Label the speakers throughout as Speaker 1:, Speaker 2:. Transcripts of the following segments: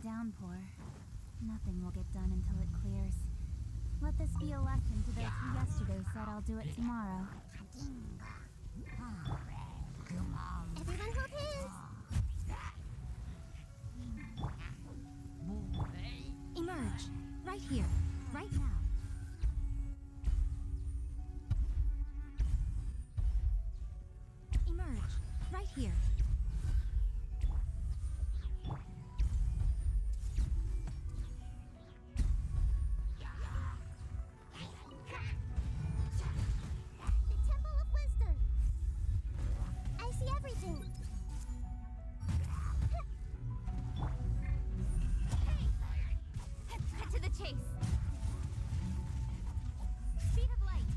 Speaker 1: downpour. Nothing will get done until it clears. Let this be a lesson to those who yesterday said I'll do it tomorrow.
Speaker 2: Everyone hold hands! Emerge. Right here. Right now. Emerge. Right here. The Temple of Wisdom. I see everything.
Speaker 1: Cut to the chase. Speed of light.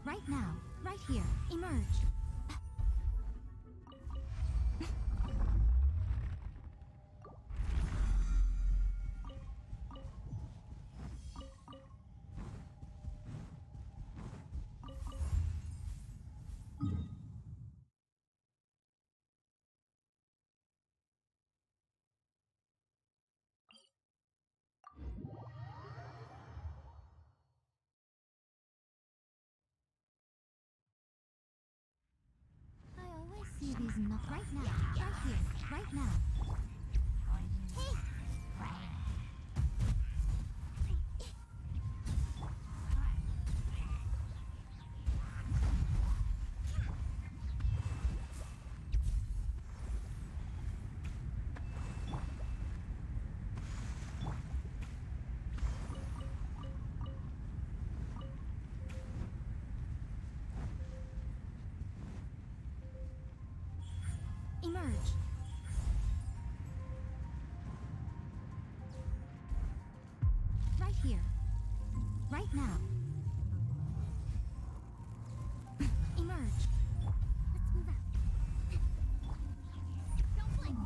Speaker 2: Right now. Right here. Emerge.
Speaker 1: I always see these knuckles.
Speaker 2: Right now. Right here. Right now.
Speaker 1: Hey!
Speaker 2: Emerge. Right here. Right now. Emerge.
Speaker 1: Let's move out. Don't blink.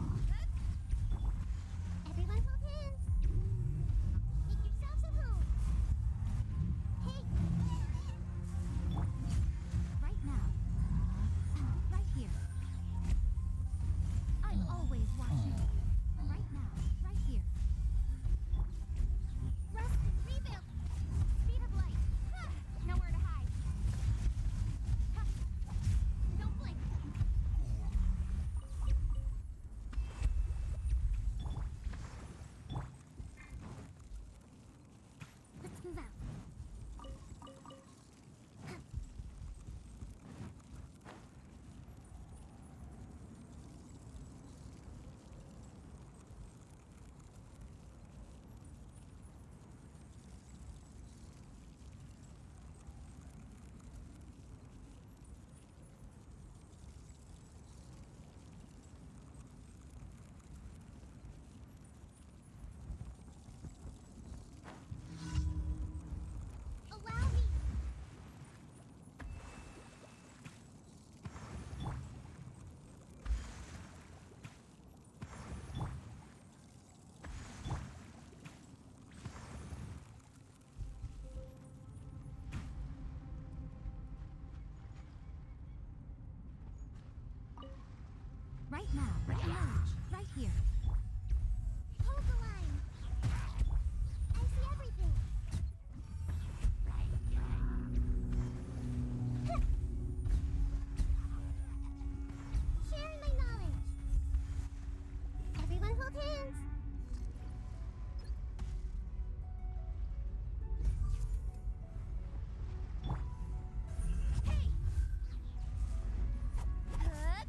Speaker 2: Everyone hold hands. Make yourselves at home. Hey. Right now. Right here. I'm always watching. Right now. Right here.
Speaker 1: Rest and rebuild. Speed of light. Nowhere to hide. Don't blink.
Speaker 2: Let's move out.
Speaker 1: Allow me.
Speaker 2: Right now. Emerge. Right here.
Speaker 1: Hold the line. I see everything.
Speaker 2: Sharing my knowledge. Everyone hold hands.
Speaker 1: Hey! Good.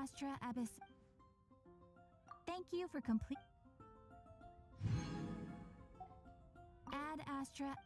Speaker 1: Astra Abyss. Thank you for complete. Ad Astra.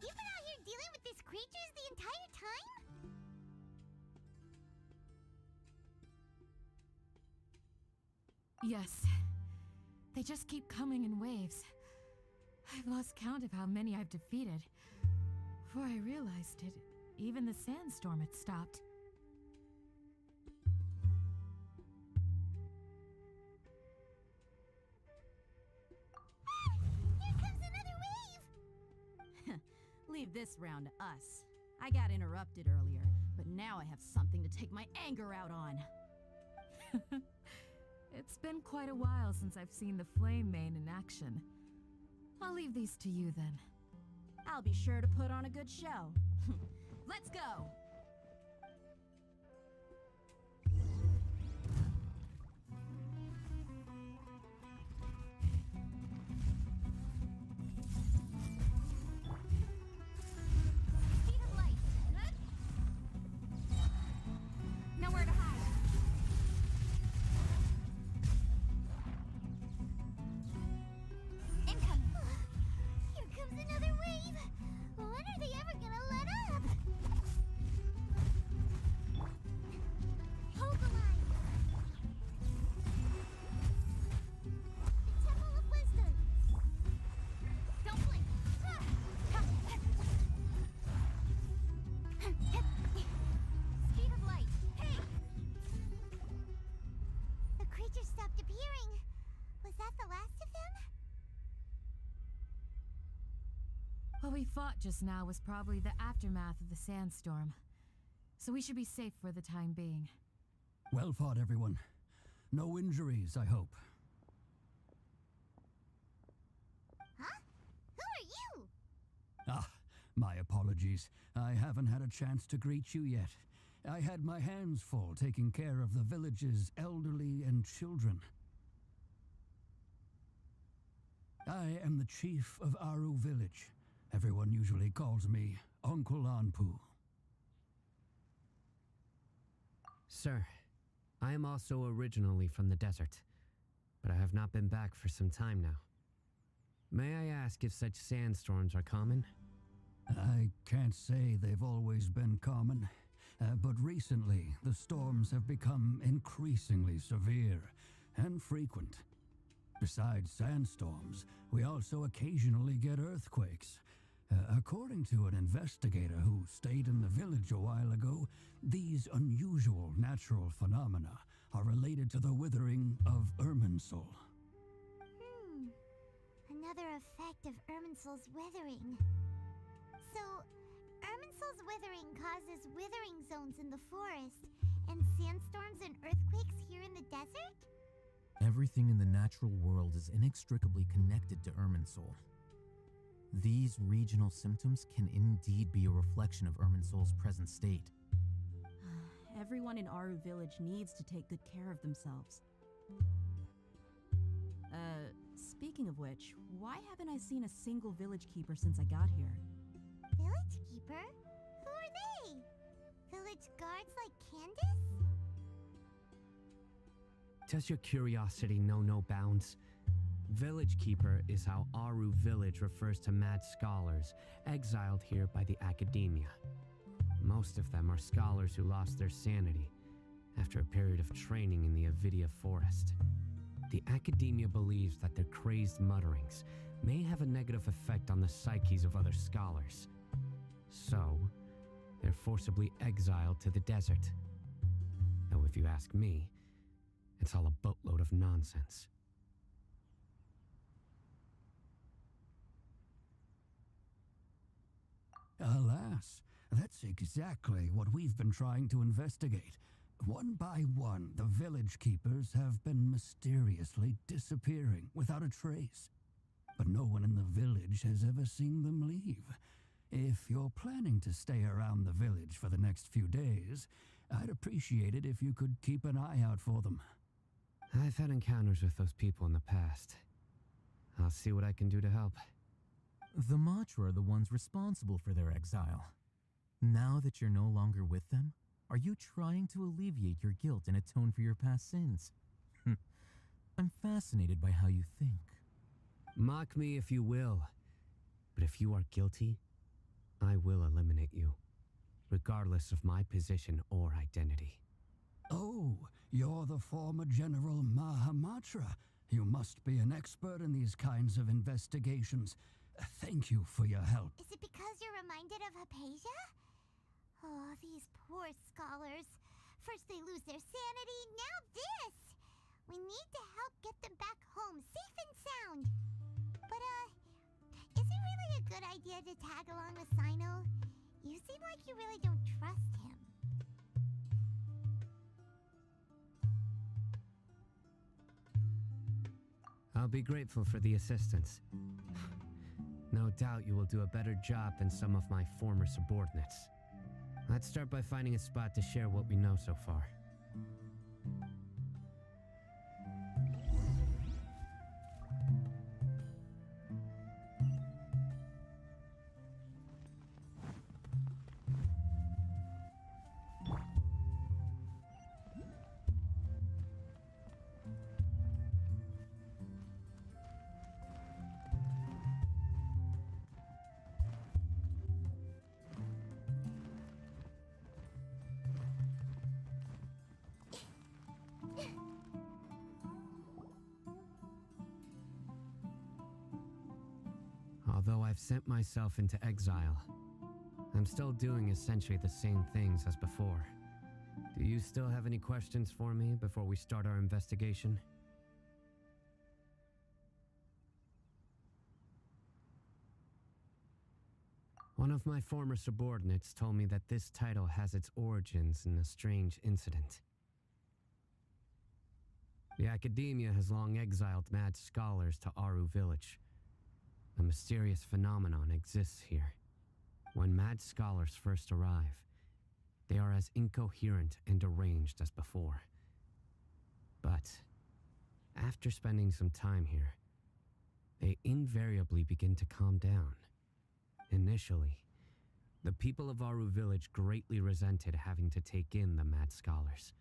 Speaker 2: You've been out here dealing with these creatures the entire time?
Speaker 3: Yes. They just keep coming in waves. I've lost count of how many I've defeated. Before I realized it, even the sandstorm had stopped.
Speaker 2: Here comes another wave!
Speaker 4: Leave this round to us. I got interrupted earlier, but now I have something to take my anger out on.
Speaker 3: It's been quite a while since I've seen the Flame Mane in action. I'll leave these to you then.
Speaker 4: I'll be sure to put on a good show. Let's go!
Speaker 2: Speed of light. Nowhere to hide. Incoming. Here comes another wave. When are they ever gonna let up? Hold the line. The Temple of Wisdom. Don't blink. Speed of light. Hey! The creatures stopped appearing. Was that the last of them?
Speaker 3: What we fought just now was probably the aftermath of the sandstorm. So we should be safe for the time being.
Speaker 5: Well fought, everyone. No injuries, I hope.
Speaker 2: Huh? Who are you?
Speaker 5: Ah, my apologies. I haven't had a chance to greet you yet. I had my hands full taking care of the village's elderly and children. I am the chief of Aru village. Everyone usually calls me Uncle Anpu.
Speaker 6: Sir, I am also originally from the desert, but I have not been back for some time now. May I ask if such sandstorms are common?
Speaker 5: I can't say they've always been common, but recently the storms have become increasingly severe and frequent. Besides sandstorms, we also occasionally get earthquakes. According to an investigator who stayed in the village a while ago, these unusual natural phenomena are related to the withering of Irminsul.
Speaker 2: Another effect of Irminsul's withering. So, Irminsul's withering causes withering zones in the forest, and sandstorms and earthquakes here in the desert?
Speaker 7: Everything in the natural world is inextricably connected to Irminsul. These regional symptoms can indeed be a reflection of Irminsul's present state.
Speaker 4: Everyone in Aru village needs to take good care of themselves. Speaking of which, why haven't I seen a single village keeper since I got here?
Speaker 2: Village keeper? Who are they? Village guards like Candace?
Speaker 6: Does your curiosity know no bounds? Village Keeper is how Aru village refers to mad scholars exiled here by the academia. Most of them are scholars who lost their sanity after a period of training in the Avidia forest. The academia believes that their crazed mutterings may have a negative effect on the psyches of other scholars. So, they're forcibly exiled to the desert. Though if you ask me, it's all a boatload of nonsense.
Speaker 5: Alas, that's exactly what we've been trying to investigate. One by one, the village keepers have been mysteriously disappearing without a trace. But no one in the village has ever seen them leave. If you're planning to stay around the village for the next few days, I'd appreciate it if you could keep an eye out for them.
Speaker 6: I've had encounters with those people in the past. I'll see what I can do to help.
Speaker 7: The Matra are the ones responsible for their exile. Now that you're no longer with them, are you trying to alleviate your guilt and atone for your past sins? I'm fascinated by how you think.
Speaker 6: Mock me if you will, but if you are guilty, I will eliminate you, regardless of my position or identity.
Speaker 5: Oh, you're the former General Mahamatra. You must be an expert in these kinds of investigations. Thank you for your help.
Speaker 2: Is it because you're reminded of Hypatia? Oh, these poor scholars. First they lose their sanity, now this! We need to help get them back home, safe and sound. But, is it really a good idea to tag along with Sino? You seem like you really don't trust him.
Speaker 6: I'll be grateful for the assistance. No doubt you will do a better job than some of my former subordinates. Let's start by finding a spot to share what we know so far. Although I've sent myself into exile, I'm still doing essentially the same things as before. Do you still have any questions for me before we start our investigation? One of my former subordinates told me that this title has its origins in a strange incident. The Academia has long exiled mad scholars to Aru Village. A mysterious phenomenon exists here. When mad scholars first arrive, they are as incoherent and deranged as before. But after spending some time here, they invariably begin to calm down. Initially, the people of Aru Village greatly resented having to take in the mad scholars.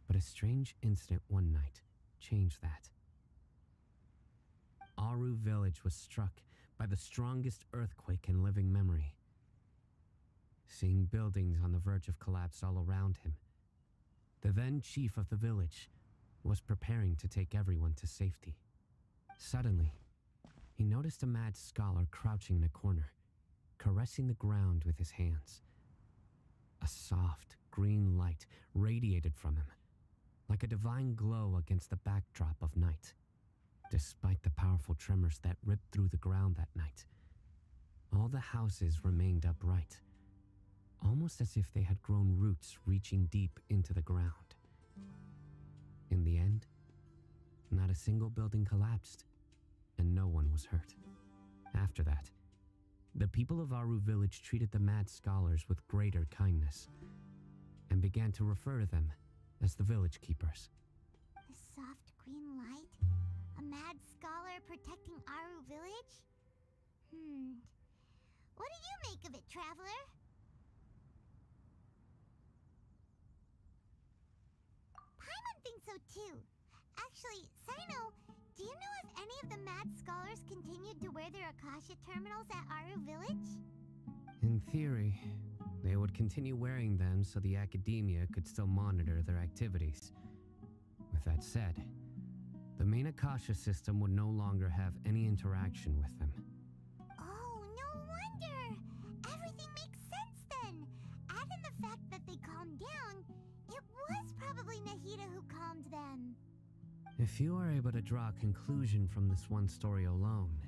Speaker 6: But a strange incident one night changed that. Aru Village was struck by the strongest earthquake in living memory. Seeing buildings on the verge of collapse all around him, the then chief of the village was preparing to take everyone to safety. Suddenly, he noticed a mad scholar crouching in a corner, caressing the ground with his hands. A soft, green light radiated from him, like a divine glow against the backdrop of night. Despite the powerful tremors that ripped through the ground that night, all the houses remained upright, almost as if they had grown roots reaching deep into the ground. In the end, not a single building collapsed, and no one was hurt. After that, the people of Aru Village treated the mad scholars with greater kindness, and began to refer to them as the village keepers.
Speaker 2: A soft green light? A mad scholar protecting Aru Village? What do you make of it, traveler? Paimon thinks so too. Actually, Sino, do you know if any of the mad scholars continued to wear their Akasha terminals at Aru Village?
Speaker 6: In theory, they would continue wearing them so the Academia could still monitor their activities. With that said, the main Akasha system would no longer have any interaction with them.
Speaker 2: Oh, no wonder! Everything makes sense then! Add in the fact that they calmed down, it was probably Nahida who calmed them.
Speaker 6: If you are able to draw a conclusion from this one story alone,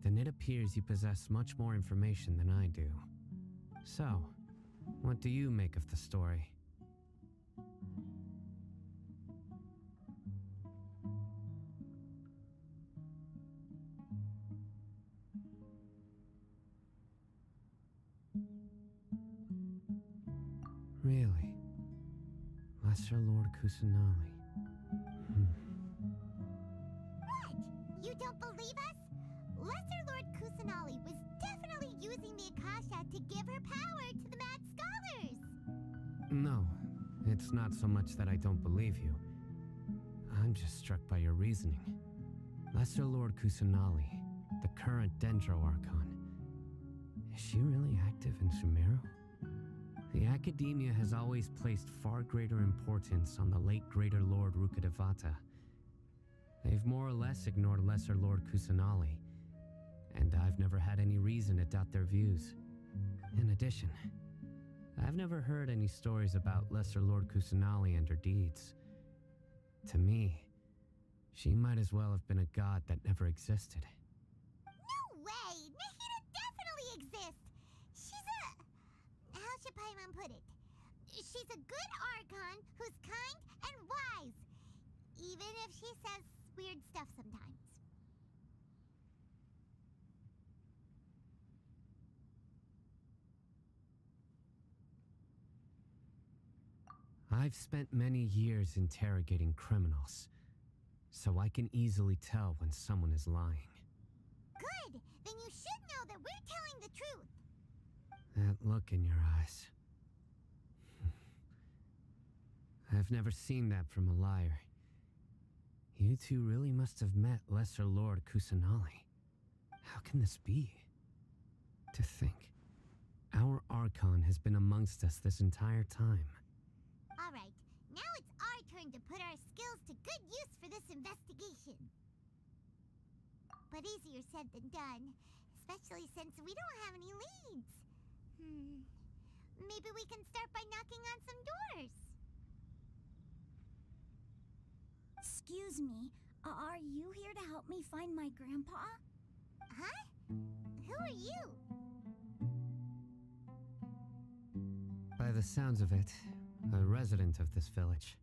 Speaker 6: then it appears you possess much more information than I do. So, what do you make of the story? Really? Lesser Lord Kusanali.
Speaker 2: What? You don't believe us? Lesser Lord Kusanali was definitely using the Akasha to give her power to the mad scholars!
Speaker 6: No, it's not so much that I don't believe you. I'm just struck by your reasoning. Lesser Lord Kusanali, the current Dendro Archon, Is she really active in Sumeru? The Academia has always placed far greater importance on the late Greater Lord Rukkhadevata. They've more or less ignored Lesser Lord Kusanali, and I've never had any reason to doubt their views. In addition, I've never heard any stories about Lesser Lord Kusanali and her deeds. To me, she might as well have been a god that never existed.
Speaker 2: No way! Nahida definitely exists! She's a... How should Paimon put it? She's a good Archon who's kind and wise, even if she says weird stuff sometimes.
Speaker 6: I've spent many years interrogating criminals, so I can easily tell when someone is lying.
Speaker 2: Good! Then you should know that we're telling the truth.
Speaker 6: That look in your eyes. I've never seen that from a liar. You two really must have met Lesser Lord Kusanali. How can this be? To think, our Archon has been amongst us this entire time.
Speaker 2: Alright, now it's our turn to put our skills to good use for this investigation. But easier said than done, especially since we don't have any leads. Maybe we can start by knocking on some doors.
Speaker 1: Excuse me, are you here to help me find my grandpa?
Speaker 2: Huh? Who are you?
Speaker 6: By the sounds of it, a resident of this village.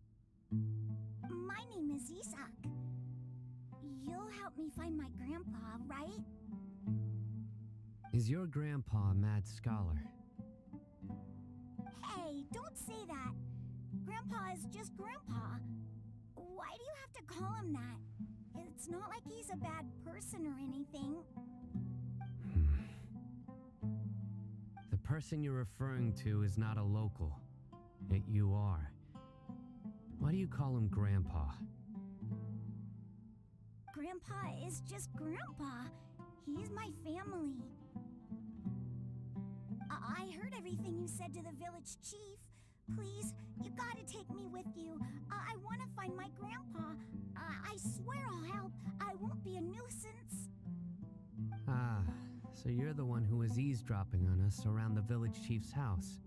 Speaker 1: My name is Isak. You'll help me find my grandpa, right?
Speaker 6: Is your grandpa a mad scholar?
Speaker 1: Hey, don't say that. Grandpa is just Grandpa. Why do you have to call him that? It's not like he's a bad person or anything.
Speaker 6: The person you're referring to is not a local. Yet you are. Why do you call him Grandpa?
Speaker 1: Grandpa is just Grandpa. He's my family. I heard everything you said to the village chief. Please, you gotta take me with you. I want to find my grandpa. I swear I'll help. I won't be a nuisance.
Speaker 6: Ah, so you're the one who was eavesdropping on us around the village chief's house.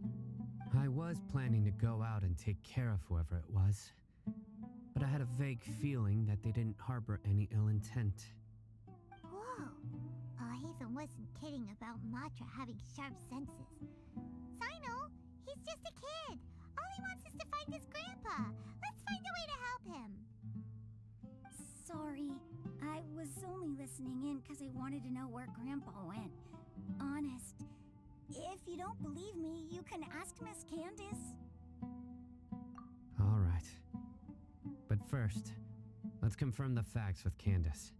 Speaker 6: I was planning to go out and take care of whoever it was, but I had a vague feeling that they didn't harbor any ill intent.
Speaker 2: Whoa. Hazen wasn't kidding about Matra having sharp senses. Sino, he's just a kid. All he wants is to find his grandpa. Let's find a way to help him.
Speaker 1: Sorry, I was only listening in because I wanted to know where Grandpa went. Honest. If you don't believe me, you can ask Miss Candace.
Speaker 6: All right. But first, let's confirm the facts with Candace.